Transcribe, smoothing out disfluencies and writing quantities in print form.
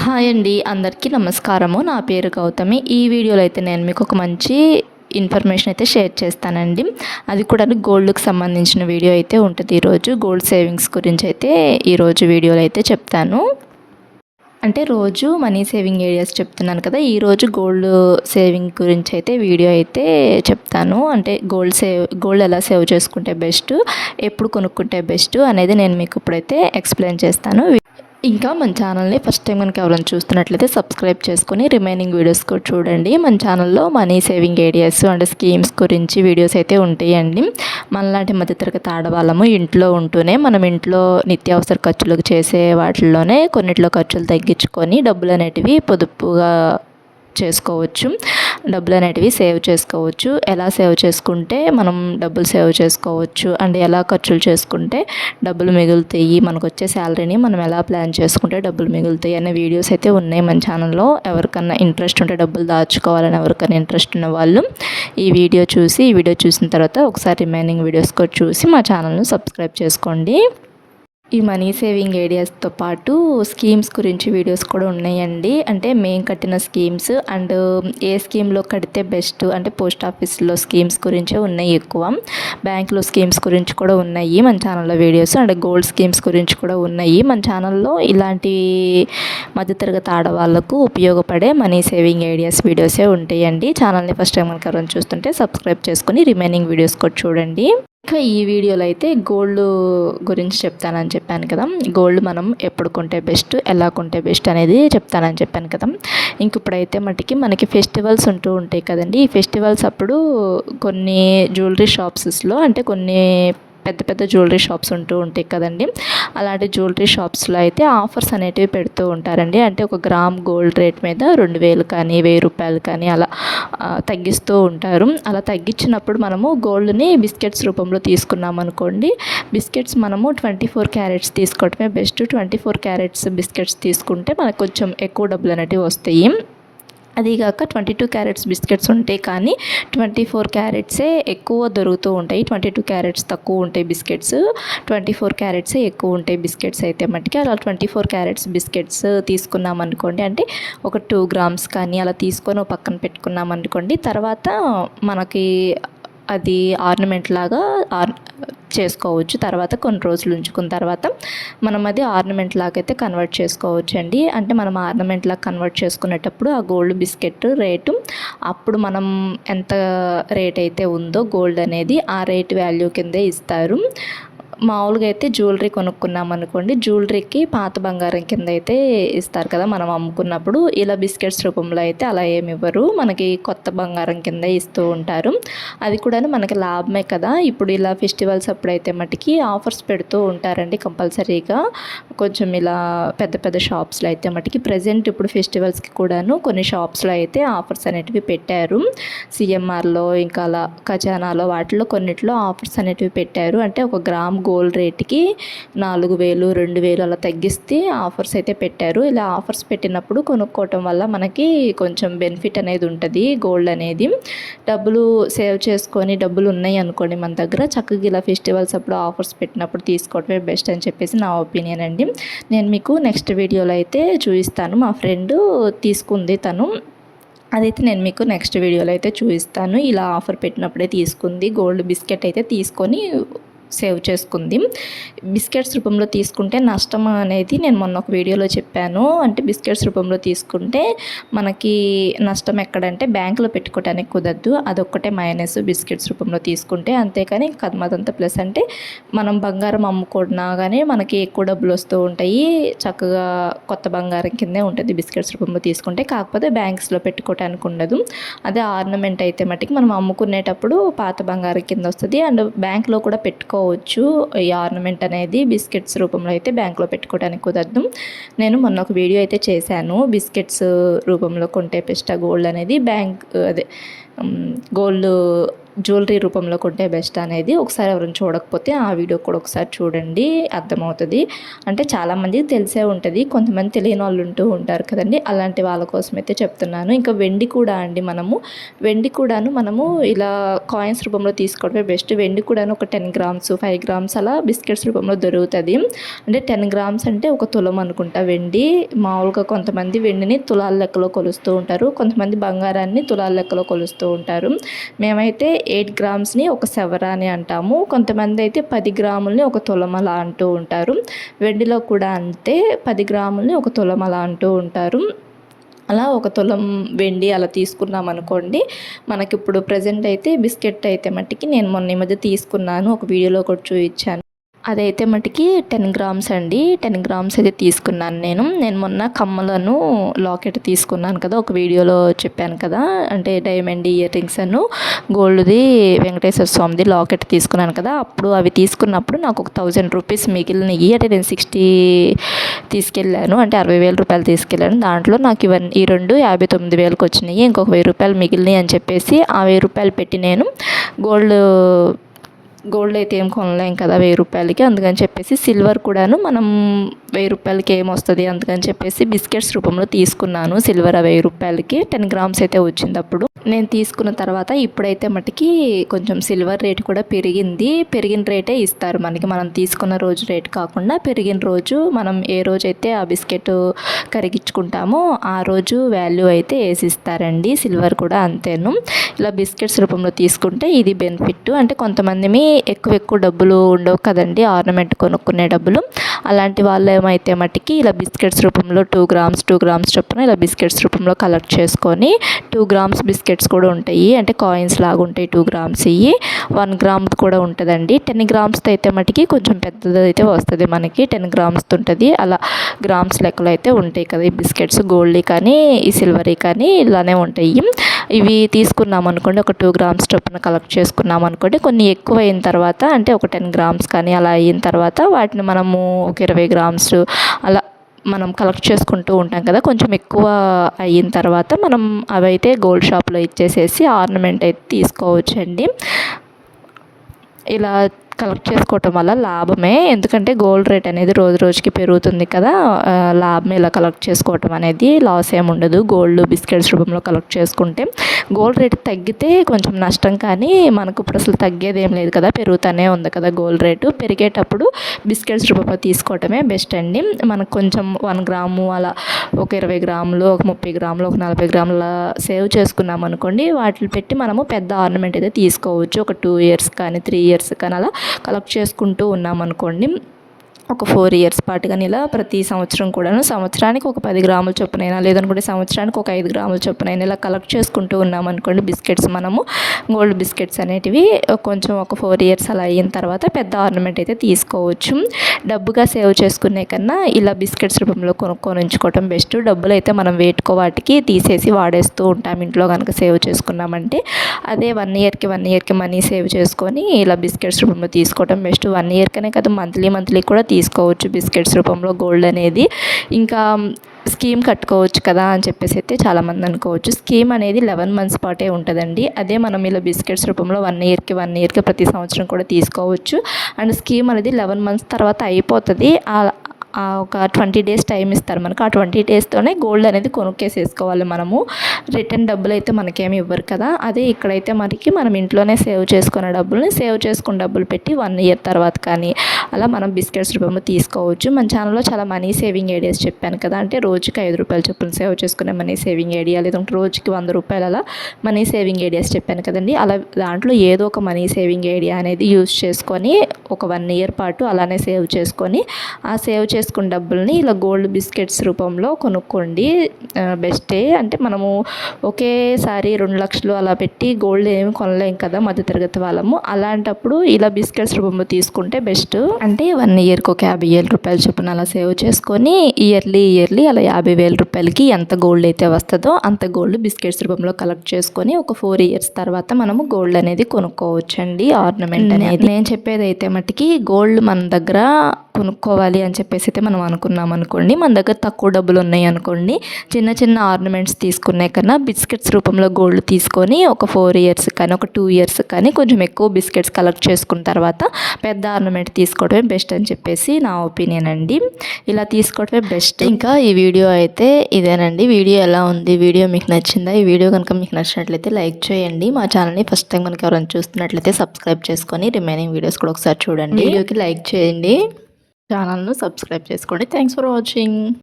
Hi అండి, అందరికీ నమస్కారము. నా పేరు గౌతమి. ఈ వీడియోలో అయితే నేను మీకు ఒక మంచి ఇన్ఫర్మేషన్ అయితే షేర్ చేస్తానండి. అది కూడా గోల్డ్కి సంబంధించిన వీడియో అయితే ఉంటుంది. ఈరోజు గోల్డ్ సేవింగ్స్ గురించి అయితే ఈరోజు వీడియోలో అయితే చెప్తాను. అంటే రోజు మనీ సేవింగ్ ఏరియాస్ చెప్తున్నాను కదా, ఈరోజు గోల్డ్ సేవింగ్ గురించి అయితే వీడియో అయితే చెప్తాను. అంటే గోల్డ్ ఎలా సేవ్ చేసుకుంటే బెస్ట్, ఎప్పుడు కొనుక్కుంటే బెస్ట్ అనేది నేను మీకు ఇప్పుడైతే ఎక్స్ప్లెయిన్ చేస్తాను. ఇంకా మన ఛానల్ని ఫస్ట్ టైం కనుక ఎవరైనా చూస్తున్నట్లయితే సబ్స్క్రైబ్ చేసుకొని రిమైనింగ్ వీడియోస్ కూడా చూడండి. మన ఛానల్లో money saving areas and schemes గురించి వీడియోస్ అయితే ఉంటాయండి. మనలాంటి మధ్యతరగతి ఆడవాళ్ళము ఇంట్లో ఉంటూనే మనం ఇంట్లో నిత్యావసర ఖర్చులకు చేసే వాటిల్లోనే కొన్నిట్లో ఖర్చులు తగ్గించుకొని డబ్బులు అనేటివి పొదుపుగా చేసుకోవచ్చు, డబ్బులు అనేటివి సేవ్ చేసుకోవచ్చు. ఎలా సేవ్ చేసుకుంటే మనం డబ్బులు సేవ్ చేసుకోవచ్చు అండ్ ఎలా ఖర్చులు చేసుకుంటే డబ్బులు మిగులుతాయి, మనకు వచ్చే శాలరీని మనం ఎలా ప్లాన్ చేసుకుంటే డబ్బులు మిగులుతాయి అనే వీడియోస్ అయితే ఉన్నాయి మన ఛానల్లో. ఎవరికన్నా ఇంట్రెస్ట్ ఉంటే డబ్బులు దాచుకోవాలని ఎవరికైనా ఇంట్రెస్ట్ ఉన్న వాళ్ళు ఈ వీడియో చూసిన తర్వాత ఒకసారి రిమైనింగ్ వీడియోస్ కూడా చూసి మా ఛానల్ను సబ్స్క్రైబ్ చేసుకోండి. ఈ మనీ సేవింగ్ ఐడియాస్తో పాటు స్కీమ్స్ గురించి వీడియోస్ కూడా ఉన్నాయండి. అంటే మేము కట్టిన స్కీమ్స్ అండ్ ఏ స్కీమ్లో కడితే బెస్ట్, అంటే పోస్ట్ ఆఫీస్లో స్కీమ్స్ గురించే ఉన్నాయి ఎక్కువ. బ్యాంక్లో స్కీమ్స్ గురించి కూడా ఉన్నాయి మన ఛానల్లో వీడియోస్. అండ్ గోల్డ్ స్కీమ్స్ గురించి కూడా ఉన్నాయి మన ఛానల్లో. ఇలాంటి మధ్యతరగతి ఆడవాళ్ళకు ఉపయోగపడే మనీ సేవింగ్ ఐడియాస్ వీడియోసే ఉంటాయండి. ఛానల్ని ఫస్ట్ టైం కనుక ఎవరైనా చూస్తుంటే సబ్స్క్రైబ్ చేసుకొని రిమైనింగ్ వీడియోస్ కూడా చూడండి. ఇంకా ఈ వీడియోలో అయితే గోల్డ్ గురించి చెప్తానని చెప్పాను కదా, గోల్డ్ మనం ఎప్పుడు కొంటే బెస్ట్, ఎలా కొంటే బెస్ట్ అనేది చెప్తానని చెప్పాను కదా. ఇంక ఇప్పుడైతే మనకి ఫెస్టివల్స్ ఉంటూ ఉంటాయి కదండి. ఈ ఫెస్టివల్స్ అప్పుడు కొన్ని జ్యువెలరీ షాప్స్లో, అంటే కొన్ని పెద్ద పెద్ద జ్యువెలరీ షాప్స్ ఉంటూ ఉంటాయి కదండి, అలాంటి జ్యువెలరీ షాప్స్లో అయితే ఆఫర్స్ అనేటివి పెడుతూ ఉంటారండి. అంటే ఒక గ్రామ్ గోల్డ్ రేట్ మీద 2000 కానీ 1000 రూపాయలు కానీ అలా తగ్గిస్తూ ఉంటారు. అలా తగ్గించినప్పుడు మనము గోల్డ్ని బిస్కెట్స్ రూపంలో తీసుకున్నాం అనుకోండి, బిస్కెట్స్ మనము 24 క్యారెట్స్ తీసుకోవటమే బెస్ట్. 24 క్యారెట్స్ బిస్కెట్స్ తీసుకుంటే మనకు కొంచెం ఎక్కువ డబ్బులు అనేటివి వస్తాయి. అదిగాక 22 క్యారెట్స్ బిస్కెట్స్ ఉంటాయి, కానీ 24 క్యారెట్సే ఎక్కువ దొరుకుతూ ఉంటాయి. 22 క్యారెట్స్ తక్కువ ఉంటాయి బిస్కెట్స్, 24 క్యారెట్సే ఎక్కువ ఉంటాయి బిస్కెట్స్ అయితే మటుకి. అలా 24 క్యారెట్స్ బిస్కెట్స్ తీసుకున్నాం అనుకోండి, అంటే ఒక 2 గ్రామ్స్ కానీ అలా తీసుకొని పక్కన పెట్టుకున్నాం అనుకోండి, తర్వాత మనకి అది ఆర్నమెంట్ లాగా చేసుకోవచ్చు. తర్వాత కొన్ని రోజులు ఉంచుకున్న తర్వాత మనం అది ఆర్నమెంట్ లాగా అయితే కన్వర్ట్ చేసుకోవచ్చు అండి. అంటే మనం ఆర్నమెంట్ లాగా కన్వర్ట్ చేసుకునేటప్పుడు ఆ గోల్డ్ బిస్కెట్ రేటు అప్పుడు మనం ఎంత రేట్ అయితే ఉందో గోల్డ్ అనేది ఆ రేట్ వాల్యూ కిందే ఇస్తారు. మామూలుగా అయితే జ్యువెలరీ కొనుక్కున్నాం అనుకోండి, జ్యువెలరీకి పాత బంగారం కింద అయితే ఇస్తారు కదా మనం అమ్ముకున్నప్పుడు. ఇలా బిస్కెట్స్ రూపంలో అయితే అలా ఏమి ఇవ్వరు, మనకి కొత్త బంగారం కింద ఇస్తూ ఉంటారు. అది కూడా మనకి లాభమే కదా. ఇప్పుడు ఇలా ఫెస్టివల్స్ అప్పుడైతే మటుకి ఆఫర్స్ పెడుతూ ఉంటారండి కంపల్సరీగా. కొంచెం ఇలా పెద్ద పెద్ద షాప్స్లో అయితే మటుకి ప్రజెంట్ ఇప్పుడు ఫెస్టివల్స్కి కూడాను కొన్ని షాప్స్లో అయితే ఆఫర్స్ అనేటివి పెట్టారు. సిఎంఆర్లో ఇంకా అలా ఖజానాలో వాటిలో కొన్నిట్లో ఆఫర్స్ అనేటివి పెట్టారు. అంటే ఒక గ్రామ్ గోల్డ్ రేట్కి 4000 2000 అలా తగ్గిస్తే ఆఫర్స్ అయితే పెట్టారు. ఇలా ఆఫర్స్ పెట్టినప్పుడు కొనుక్కోవటం వల్ల మనకి కొంచెం బెనిఫిట్ అనేది ఉంటుంది. గోల్డ్ అనేది డబ్బులు సేవ్ చేసుకొని డబ్బులు ఉన్నాయి అనుకోండి మన దగ్గర, చక్కగా ఇలా ఫెస్టివల్స్ అప్పుడు ఆఫర్స్ పెట్టినప్పుడు తీసుకోవటమే బెస్ట్ అని చెప్పేసి నా ఒపీనియన్ అండి. నేను మీకు నెక్స్ట్ వీడియోలో అయితే చూపిస్తాను. మా ఫ్రెండ్ తీసుకుంది, తను అదైతే నేను మీకు నెక్స్ట్ వీడియోలో అయితే చూపిస్తాను. ఇలా ఆఫర్ పెట్టినప్పుడే తీసుకుంది, గోల్డ్ బిస్కెట్ అయితే తీసుకొని సేవ్ చేసుకుంది. బిస్కెట్స్ రూపంలో తీసుకుంటే నష్టం అనేది నేను మొన్న ఒక వీడియోలో చెప్పాను. అంటే బిస్కెట్స్ రూపంలో తీసుకుంటే మనకి నష్టం ఎక్కడంటే బ్యాంకులో పెట్టుకోవడానికి కుదరదు, అదొక్కటే మైనస్ బిస్కెట్స్ రూపంలో తీసుకుంటే. అంతేకాని అదంతా ప్లస్. అంటే మనం బంగారం అమ్ముకున్నా కానీ మనకి ఎక్కువ డబ్బులు వస్తూ ఉంటాయి, చక్కగా కొత్త బంగారం కిందే ఉంటుంది బిస్కెట్స్ రూపంలో తీసుకుంటే. కాకపోతే బ్యాంక్స్లో పెట్టుకోవడానికి ఉండదు. అదే ఆర్నమెంట్ అయితే మటుకు మనం అమ్ముకునేటప్పుడు పాత బంగారం కింద వస్తుంది. అండ్ బ్యాంక్లో కూడా పెట్టుకోవచ్చు ఈ ఆర్నమెంట్ అనేది. బిస్కెట్స్ రూపంలో అయితే బ్యాంక్లో పెట్టుకోవడానికి కుదరదు. నేను మొన్న ఒక వీడియో అయితే చేశాను, బిస్కెట్స్ రూపంలో కొంటే బెస్ట్ గోల్డ్ అనేది, బ్యాంక్ అదే గోల్డ్ జ్యువెలరీ రూపంలో కొంటే బెస్ట్ అనేది ఒకసారి ఎవరైనా చూడకపోతే ఆ వీడియో కూడా ఒకసారి చూడండి, అర్థమవుతుంది. అంటే చాలామందికి తెలిసే ఉంటుంది, కొంతమంది తెలియని వాళ్ళు ఉంటూ ఉంటారు కదండి, అలాంటి వాళ్ళ కోసం అయితే చెప్తున్నాను. ఇంకా వెండి కూడా అండి, వెండి కూడాను మనము ఇలా కాయిన్స్ రూపంలో తీసుకోవడమే బెస్ట్. వెండి కూడాను ఒక 10 గ్రామ్స్ 5 గ్రామ్స్ అలా బిస్కెట్స్ రూపంలో దొరుకుతుంది. అంటే 10 గ్రామ్స్ అంటే ఒక తులం అనుకుంటా వెండి. మామూలుగా కొంతమంది వెండిని తులాల లెక్కలో కొలుస్తూ ఉంటారు, కొంతమంది బంగారాన్ని తులాల లెక్కలో కొలుస్తూ ఉంటారు. మేమైతే 8 గ్రామ్స్ని ఒక సెవరా అని అంటాము, కొంతమంది అయితే 10 గ్రాములని ఒక తులం అలా అంటూ ఉంటారు. వెండిలో కూడా అంతే, 10 గ్రాములని ఒక తులం అలా అంటూ ఉంటారు. అలా ఒక తులం వెండి అలా తీసుకున్నాం అనుకోండి, మనకిప్పుడు ప్రజెంట్ అయితే బిస్కెట్ అయితే మట్టికి నేను మొన్న ఈ మధ్య తీసుకున్నాను, ఒక వీడియోలో కూడా చూపించాను. అదైతే మటుకి 10 గ్రామ్స్ అండి. 10 గ్రామ్స్ అయితే తీసుకున్నాను నేను మొన్న కమ్మలను లాకెట్ తీసుకున్నాను కదా, ఒక వీడియోలో చెప్పాను కదా, అంటే డైమండ్ ఇయర్ రింగ్స్ గోల్డ్ది వెంకటేశ్వర స్వామిది లాకెట్ తీసుకున్నాను కదా. అప్పుడు అవి తీసుకున్నప్పుడు నాకు ఒక 1000 రూపీస్ మిగిలినవి. అంటే నేను 60 తీసుకెళ్ళాను, అంటే 60,000 రూపాయలు తీసుకెళ్ళాను. దాంట్లో నాకు ఈ రెండు 59,000కి వచ్చినాయి. ఇంకొక 1000 రూపాయలు మిగిలినాయి అని చెప్పేసి ఆ 1000 రూపాయలు పెట్టి నేను గోల్డ్ అయితే ఏం కొనలేం కదా 1000 రూపాయలకి, అందుకని చెప్పేసి సిల్వర్ కూడాను మనం 1000 రూపాయలకి ఏమొస్తుంది, అందుకని చెప్పేసి బిస్కెట్స్ రూపంలో తీసుకున్నాను సిల్వర్ 1000 రూపాయలకి. 10 గ్రామ్స్ అయితే వచ్చింది అప్పుడు నేను తీసుకున్న తర్వాత. ఇప్పుడైతే మటుకి కొంచెం సిల్వర్ రేట్ కూడా పెరిగిన రేటే ఇస్తారు మనకి, మనం తీసుకున్న రోజు రేట్ కాకుండా పెరిగిన రోజు, మనం ఏ రోజైతే ఆ బిస్కెట్ కరిగించుకుంటామో ఆ రోజు వాల్యూ అయితే వేసిస్తారండి. సిల్వర్ కూడా అంతేను. ఇలా బిస్కెట్స్ రూపంలో తీసుకుంటే ఇది బెనిఫిట్. అంటే కొంతమంది ఎక్కువ డబ్బులు ఉండవు కదండి, ఆర్నమెంట్ కొనుక్కునే డబ్బులు, అలాంటి వాళ్ళు ఏమైతే మట్టికి ఇలా బిస్కెట్స్ రూపంలో 2 గ్రామ్స్ చొప్పున ఇలా బిస్కెట్స్ రూపంలో కలెక్ట్ చేసుకొని, 2 గ్రామ్స్ బిస్కెట్స్ కూడా ఉంటాయి, అంటే కాయిన్స్ లాగా ఉంటాయి 2 గ్రామ్స్. 1 గ్రామ్ కూడా ఉంటుందండి. 10 గ్రామ్స్తో అయితే మటుకి కొంచెం పెద్దది అయితే వస్తుంది మనకి, 10 గ్రామ్స్తో ఉంటుంది. అలా గ్రామ్స్ లెక్కలో అయితే ఉంటాయి కదా ఈ బిస్కెట్స్, గోల్డ్ కానీ ఈ సిల్వర్ కానీ ఇలానే ఉంటాయి. ఇవి తీసుకున్నాం అనుకోండి, ఒక 2 గ్రామ్స్ చొప్పున కలెక్ట్ చేసుకున్నాం అనుకోండి, కొన్ని ఎక్కువ అయిన తర్వాత, అంటే ఒక 10 గ్రామ్స్ కానీ అలా అయిన తర్వాత వాటిని మనము ఒక 20 గ్రామ్స్ అలా మనం కలెక్ట్ చేసుకుంటూ ఉంటాం కదా, కొంచెం ఎక్కువ అయిన తర్వాత మనం అవైతే గోల్డ్ షాప్లో ఇచ్చేసేసి ఆర్నమెంట్ అయితే తీసుకోవచ్చండి. ఇలా కలెక్ట్ చేసుకోవటం వల్ల లాభమే, ఎందుకంటే గోల్డ్ రేట్ అనేది రోజు రోజుకి పెరుగుతుంది కదా, లాభమే ఇలా కలెక్ట్ చేసుకోవటం అనేది, లాస్ ఏమి ఉండదు. గోల్డ్ బిస్కెట్స్ రూపంలో కలెక్ట్ చేసుకుంటే గోల్డ్ రేట్ తగ్గితే కొంచెం నష్టం, కానీ మనకు ఇప్పుడు అసలు తగ్గేది ఏం లేదు కదా, పెరుగుతూనే ఉంది కదా గోల్డ్ రేటు. పెరిగేటప్పుడు బిస్కెట్స్ రూపంలో తీసుకోవటమే బెస్ట్ అండి. మనకు కొంచెం 1 గ్రాము అలా ఒక 20 గ్రాములు, ఒక 30 గ్రాములు, ఒక 40 గ్రాముల సేవ్ చేసుకున్నాం అనుకోండి, వాటిని పెట్టి మనము పెద్ద ఆర్నమెంట్ అయితే తీసుకోవచ్చు. ఒక 2 ఇయర్స్ కానీ 3 ఇయర్స్ కానీ అలా కలెక్ట్ చేసుకుంటూ ఉన్నామనుకోండి, ఒక 4 ఇయర్స్ పాటు కానీ ఇలా ప్రతి సంవత్సరం కూడాను, సంవత్సరానికి ఒక 10 గ్రాముల చొప్పునైనా, లేదనుకుంటే సంవత్సరానికి ఒక 5 గ్రాముల చొప్పునైనా ఇలా కలెక్ట్ చేసుకుంటూ ఉన్నామనుకోండి బిస్కెట్స్, మనము గోల్డ్ బిస్కెట్స్ అనేటివి కొంచెం ఒక 4 ఇయర్స్ అలా అయిన తర్వాత పెద్ద ఆర్నమెంట్ అయితే తీసుకోవచ్చు. డబ్బుగా సేవ్ చేసుకునే కన్నా ఇలా బిస్కెట్స్ రూపంలో కొనుక్కొని ఉంచుకోవటం బెస్ట్. డబ్బులు అయితే మనం వేటుకో వాటికి తీసేసి వాడేస్తూ ఉంటాం ఇంట్లో కనుక సేవ్ చేసుకున్నామంటే. అదే 1 ఇయర్కి మనీ సేవ్ చేసుకొని ఇలా బిస్కెట్స్ రూపంలో తీసుకోవటం బెస్ట్. 1 ఇయర్కనే కదా, మంత్లీ కూడా తీసుకోవచ్చు బిస్కెట్స్ రూపంలో గోల్డ్ అనేది. ఇంకా స్కీమ్ కట్టుకోవచ్చు కదా అని చెప్పేసి అయితే చాలామంది అనుకోవచ్చు. స్కీమ్ అనేది 11 మంత్స్ పాటే ఉంటుందండి. అదే మనం ఇలా బిస్కెట్స్ రూపంలో 1 ఇయర్కి ప్రతి సంవత్సరం కూడా తీసుకోవచ్చు. అండ్ స్కీమ్ అనేది 11 మంత్స్ తర్వాత అయిపోతుంది. ఒక 20 డేస్ టైం ఇస్తారు మనకు. ఆ 20 డేస్తోనే గోల్డ్ అనేది కొనుక్కేసేసుకోవాలి మనము. రిటర్న్ డబ్బులు అయితే మనకేమి ఇవ్వరు కదా. అదే ఇక్కడైతే మనకి మనం ఇంట్లోనే సేవ్ చేసుకున్న డబ్బులు పెట్టి 1 ఇయర్ తర్వాత కానీ అలా మనం బిస్కెట్స్ రూపంలో తీసుకోవచ్చు. మన ఛానల్లో చాలా మనీ సేవింగ్ ఐడియాస్ చెప్పాను కదా, అంటే రోజుకి 5 రూపాయలు చొప్పున సేవ్ చేసుకునే మనీ సేవింగ్ ఐడియా, లేదంటే రోజుకి 100 రూపాయలు అలా మనీ సేవింగ్ ఐడియాస్ చెప్పాను కదండి. అలా దాంట్లో ఏదో ఒక మనీ సేవింగ్ ఐడియా అనేది యూజ్ చేసుకొని ఒక 1 ఇయర్ పాటు అలానే సేవ్ చేసుకొని, ఆ సేవ్ చేసుకున్న డబ్బుల్ని ఇలా గోల్డ్ బిస్కెట్స్ రూపంలో కొనుక్కోండి, బెస్టే. అంటే మనము ఒకేసారి 2 లక్షలు అలా పెట్టి గోల్డ్ ఏమి కొనలేం కదా మధ్యతరగతి వాళ్ళము. అలాంటప్పుడు ఇలా బిస్కెట్స్ రూపంలో తీసుకుంటే బెస్ట్. అంటే 1 ఇయర్కి ఒక 50,000 రూపాయలు చొప్పున అలా సేవ్ చేసుకొని ఇయర్లీ అలా 50,000 రూపాయలకి ఎంత గోల్డ్ అయితే వస్తుందో అంత గోల్డ్ బిస్కెట్స్ రూపంలో కలెక్ట్ చేసుకొని ఒక 4 ఇయర్స్ తర్వాత మనము గోల్డ్ అనేది కొనుక్కోవచ్చండి, ఆర్నమెంట్ అనేది. నేను చెప్పేది అయితే మట్టుకి గోల్డ్ మన దగ్గర కొనుక్కోవాలి అని చెప్పేసి అయితే మనం అనుకున్నాం అనుకోండి, మన దగ్గర తక్కువ డబ్బులు ఉన్నాయి అనుకోండి, చిన్న చిన్న ఆర్నమెంట్స్ తీసుకునే కన్నా బిస్కెట్స్ రూపంలో గోల్డ్ తీసుకొని ఒక 4 ఇయర్స్ కానీ ఒక 2 ఇయర్స్ కానీ కొంచెం ఎక్కువ బిస్కెట్స్ కలెక్ట్ చేసుకున్న తర్వాత పెద్ద ఆర్నమెంట్ తీసుకోవడమే బెస్ట్ అని చెప్పేసి నా ఒపీనియన్ అండి. ఇలా తీసుకోవడమే బెస్ట్. ఇంకా ఈ వీడియో అయితే ఇదేనండి. వీడియో ఎలా ఉంది, వీడియో మీకు నచ్చిందా? ఈ వీడియో కనుక మీకు నచ్చినట్లయితే లైక్ చేయండి. మా ఛానల్ని ఫస్ట్ టైం కనుక ఎవరైనా చూస్తున్నట్లయితే సబ్స్క్రైబ్ చేసుకొని రిమైనింగ్ వీడియోస్ కూడా ఒకసారి చూడండి. వీడియోకి లైక్ చేయండి, ఛానల్ను సబ్స్క్రైబ్ చేసుకోండి. Thanks for watching.